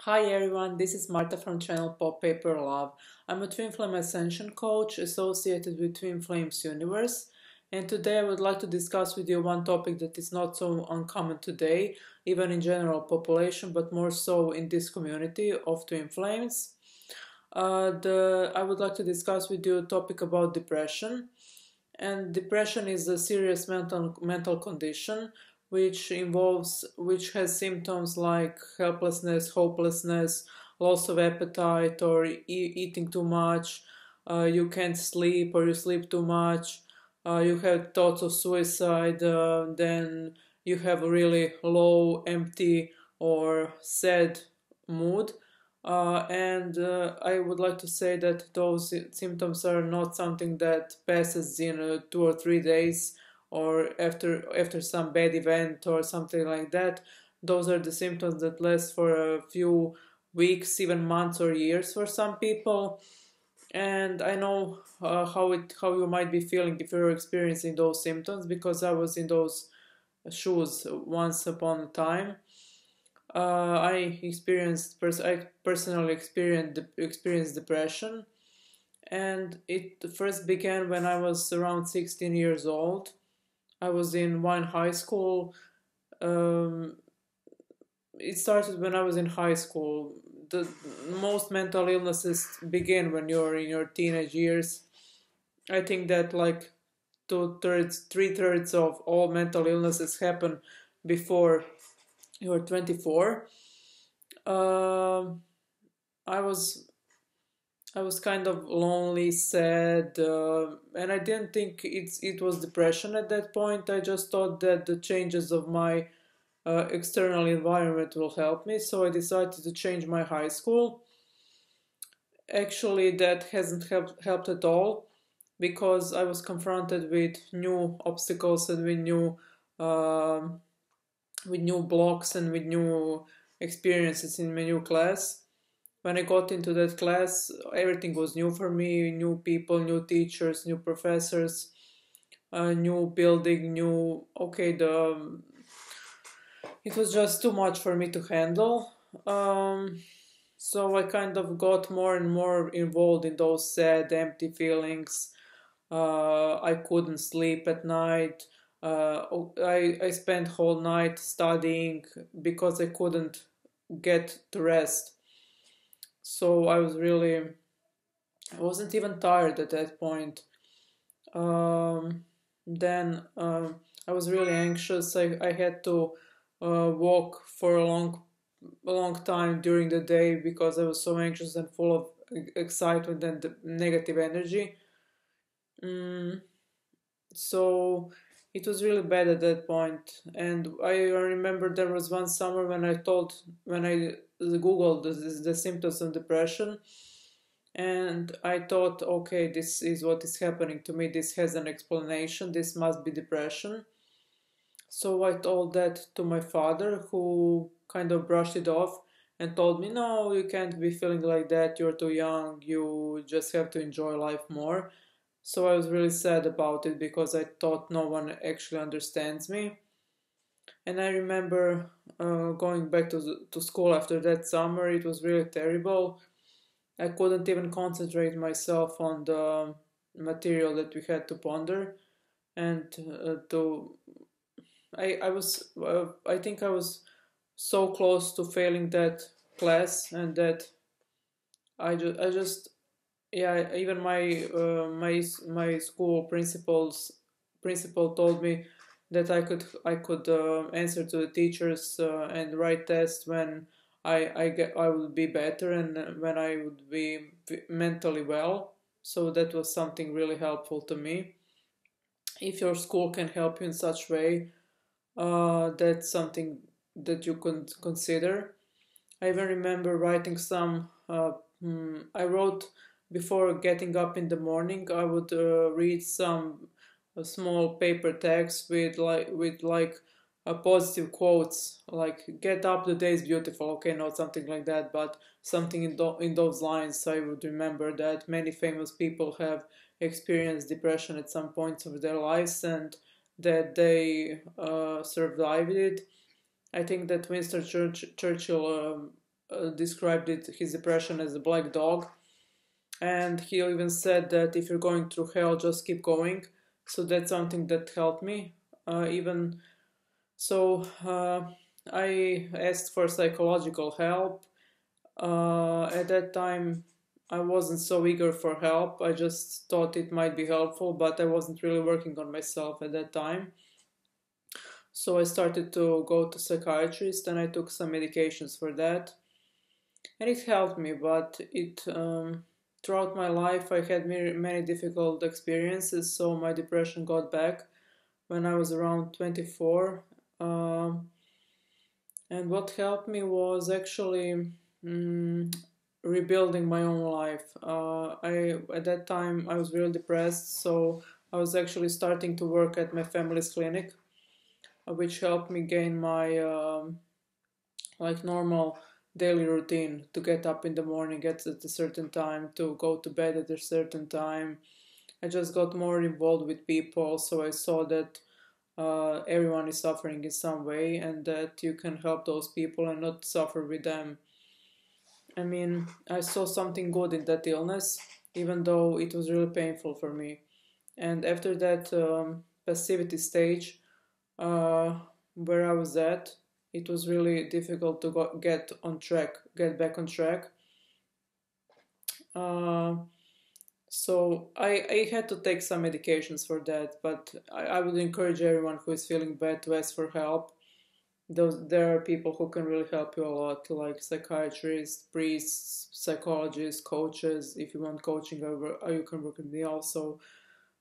Hi everyone, this is Marta from channel Pop Paper Love. I'm a Twin Flame Ascension coach associated with Twin Flames Universe, and today I would like to discuss with you one topic that is not so uncommon today, even in general population, but more so in this community of Twin Flames. I would like to discuss with you a topic about depression. And depression is a serious mental condition which has symptoms like helplessness, hopelessness, loss of appetite, or eating too much. You can't sleep, or you sleep too much. You have thoughts of suicide. Then you have a really low, empty, or sad mood. And I would like to say that those symptoms are not something that passes in 2 or 3 days or after some bad event or something like that. Those are the symptoms that last for a few weeks, even months or years for some people. And I know how you might be feeling if you're experiencing those symptoms, because I was in those shoes once upon a time. I personally experienced depression, and it first began when I was around 16 years old. I was in one high school. Um, it started when I was in high school. The most mental illnesses begin when you're in your teenage years. I think that like 2/3, 3/3 of all mental illnesses happen before you're 24. Um, I was I was kind of lonely, sad, and I didn't think it was depression at that point. I just thought that the changes of my external environment will help me, so I decided to change my high school. Actually, that hasn't helped at all, because I was confronted with new obstacles and um with new blocks and with new experiences in my new class. When I got into that class, everything was new for me: new people, new teachers, new professors, new building, new. Okay, it was just too much for me to handle. So I kind of got more and more involved in those sad, empty feelings. I couldn't sleep at night. I spent whole night studying because I couldn't get to rest. So I wasn't even tired at that point. Then I was really anxious. I had to walk for a long time during the day because I was so anxious and full of excitement and negative energy. Mm, so it was really bad at that point. And I remember there was one summer when I googled the symptoms of depression, and I thought, okay, this is what is happening to me. This has an explanation. This must be depression. So I told that to my father, who kind of brushed it off and told me, no, you can't be feeling like that. You're too young. You just have to enjoy life more. So I was really sad about it because I thought no one actually understands me. And I remember going back to school after that summer. It was really terrible. I couldn't even concentrate myself on the material that we had to ponder, and to I think I was so close to failing that class, and that I just yeah, even my school principal told me that I could answer to the teachers and write tests when I would be better, and when I would be mentally well. So that was something really helpful to me. If your school can help you in such way, that's something that you can consider. I even remember writing some. I wrote before getting up in the morning. I would read some small paper text with positive quotes, like "Get up, the day is beautiful." Okay, not something like that, but something in those lines. So I would remember that many famous people have experienced depression at some points of their lives, and that they survived it. I think that Winston Churchill described his depression as a black dog, and he even said that if you're going through hell, just keep going. So that's something that helped me. Even so, I asked for psychological help. At that time, I wasn't so eager for help. I just thought it might be helpful, but I wasn't really working on myself at that time. So I started to go to psychiatrist, and I took some medications for that, and it helped me. But it throughout my life, I had many difficult experiences. So my depression got back when I was around 24. Um, and what helped me was actually rebuilding my own life. I At that time I was really depressed, so I was actually starting to work at my family's clinic, which helped me gain my like normal daily routine to get up in the morning at a certain time, to go to bed at a certain time. I just got more involved with people, so I saw that everyone is suffering in some way, and that you can help those people and not suffer with them. I mean, I saw something good in that illness, even though it was really painful for me. And after that passivity stage, uh, where I was at, it was really difficult to get back on track. Uh, so I had to take some medications for that, but I would encourage everyone who is feeling bad to ask for help. There are people who can really help you a lot, like psychiatrists, priests, psychologists, coaches. If you want coaching, you can work with me also.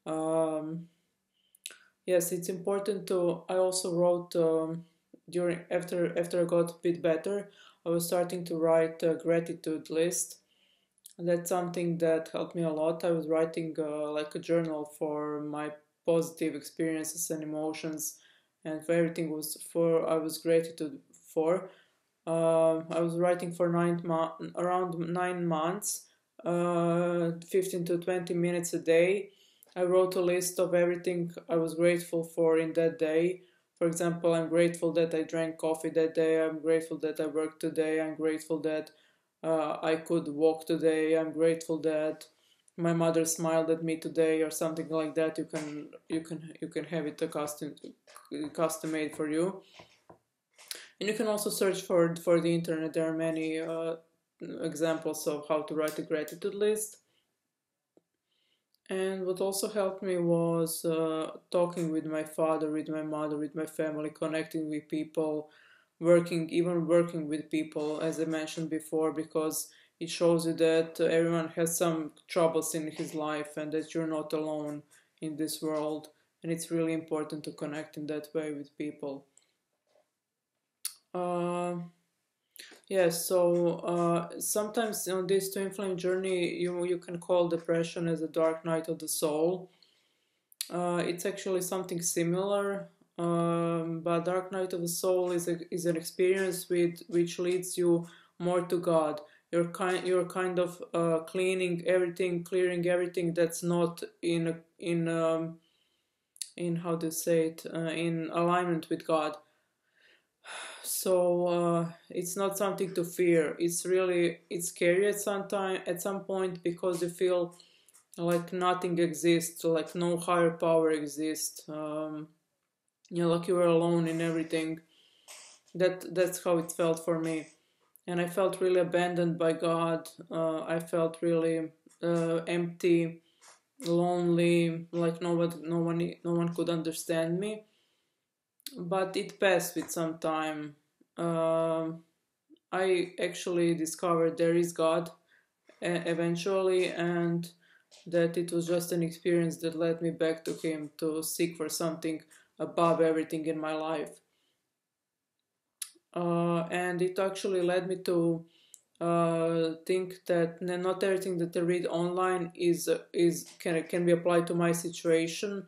Um, yes, it's important to. I also wrote during after I got a bit better. I was starting to write a gratitude list. That's something that helped me a lot. I was writing like a journal for my positive experiences and emotions, and for everything was for I was gratitude for. I was writing for around 9 months, 15 to 20 minutes a day. I wrote a list of everything I was grateful for in that day. For example, I'm grateful that I drank coffee that day. I'm grateful that I worked today. I'm grateful that I could walk today. I'm grateful that my mother smiled at me today, or something like that. You can have it custom made for you, and you can also search for the internet. There are many examples of how to write a gratitude list. And what also helped me was talking with my father, with my mother, with my family, connecting with people, working with people, as I mentioned before, because it shows you that everyone has some troubles in his life and that you're not alone in this world. And it's really important to connect in that way with people. Uh, yes, so sometimes on this twin flame journey, you can call depression as a dark night of the soul. It's actually something similar, but Dark Night of the Soul is an experience which leads you more to God. You're kind of clearing everything that's not in how to say it, in alignment with God. So it's not something to fear. It's scary at some point, because you feel like nothing exists, like no higher power exists. Like you were alone in everything. That's how it felt for me, and I felt really abandoned by God. I felt really empty, lonely, like no one could understand me. But it passed with some time. I actually discovered there is God eventually, and that it was just an experience that led me back to Him to seek for something above everything in my life. And it actually led me to think that not everything that I read online can be applied to my situation.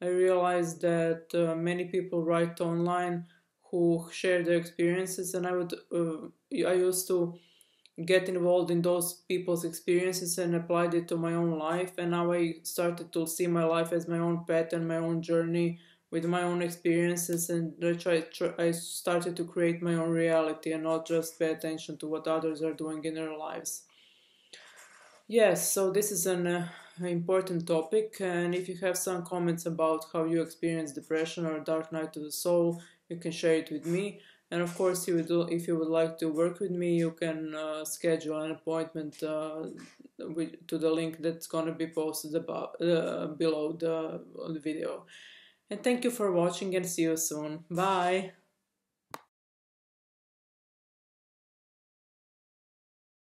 I realized that many people write online who share their experiences, and I used to get involved in those people's experiences and applied it to my own life. And now I started to see my life as my own path and my own journey, with my own experiences, and I started to create my own reality and not just pay attention to what others are doing in their lives. Yes, so this is an important topic, and if you have some comments about how you experience depression or dark night of the soul, you can share it with me. And of course, if you would like to work with me, you can schedule an appointment to the link that's going to be posted below the video. And thank you for watching, and see you soon. Bye!